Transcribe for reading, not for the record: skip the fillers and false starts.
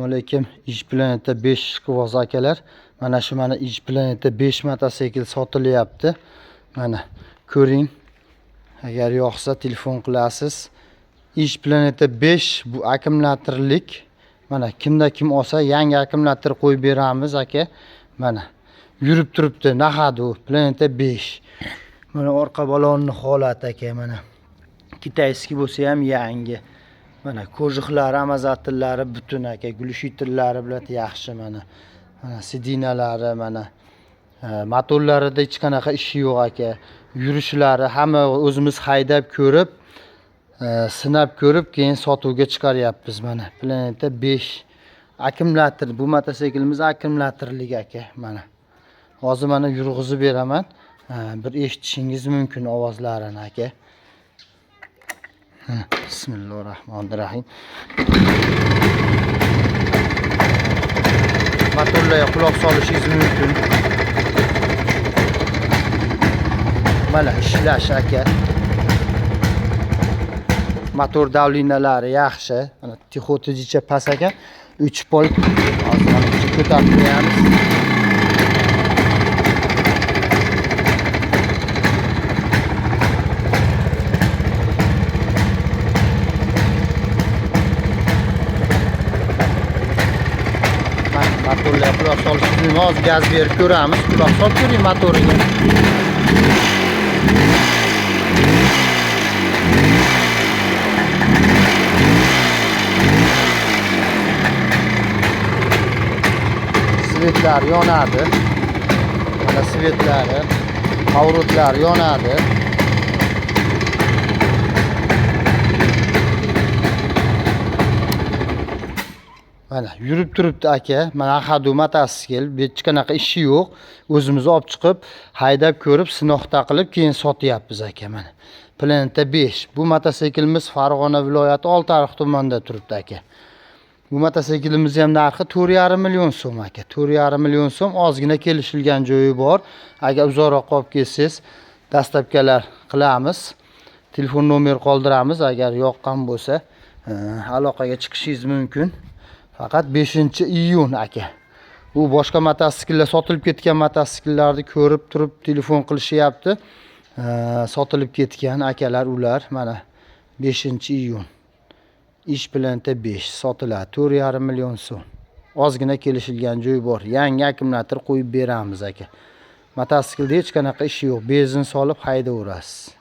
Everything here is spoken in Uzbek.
alaykum. Ish Planeta 5 quvvoz akalar. Mana shu mana Ish Planeta 5 motosikl sotilyapti. Mana ko'ring. Agar yoqsa telefon qilasiz. Ish Planeta 5 bu akkumulyatorlik. Mana kimda kim olsa yangi akkumulyator qo'yib beramiz aka. Mana yurib turibdi. Nahadu Planeta 5. Mana orqa balonni holati aka mana. Kitayski bo'lsa ham yangi. Mana ko'jiqlari, amazatillari butun aka, glushitillari bilan yaxshi mana. Mana sidinalari mana. Motorlarida hech qanaqa ishi yo'q aka. Yurishlari hamma o'zimiz haydab ko'rib, sinab ko'rib, keyin sotuvga chiqaryapmiz mana. Planeta 5 akkumulyator. Bu mototsiklimiz akkumulyatorlik aka mana. Hozir mana yurg'izib beraman. Bir eshitishingiz mumkin ovozlarini aka. Bismillahirrahmanirrahim. Motorlarga quloq solishingiz mumkin. Mana ishlash aka. Motor davlinalari yaxshi. Mana tixotijicha past aka. 3 pol. Hozir mana ko'tarib qo'yamiz. Motorlar quloq solishingiz hozir gaz berib ko'ramiz. Quloq solib ko'ring motoriga. Svetlar yonadi. Mana svetlari, pavrotlar yonadi. Mana yurib turibdi aka. Mana hadu motosikl, hech qanaqa ishi yo'q. O'zimiz olib chiqib, haydab ko'rib, sinoqta qilib, keyin sotyapmiz aka mana. Planeta 5. Bu mototsiklimiz Farg'ona viloyati Oltiariq tumanida turibdi aka. Bu mototsiklimiz ham narxi 4,5 million so'm aka. 4,5 million so'm, ozgina kelishilgan joyi bor. Agar uzoqroq olib kelsangiz, dastlabkalar qilamiz. Telefon nomer qoldiramiz, agar yoqqan bo'lsa, aloqaga chiqishingiz mumkin. Faqat 5-iyun aka. U boshqa mototsikllar sotilib ketgan mototsikllarni ko'rib turib telefon qilishyapti. Sotilib ketgan akalar ular. Mana 5-iyun. Ish Planeta 5 sotiladi. 4,5 million so'm. Ozgina kelishilgan joy bor. Yangi akkumulyator qo'yib beramiz aka. Mototsiklda hech qanaqa ishi yo'q. Benzin solib haydaverasiz.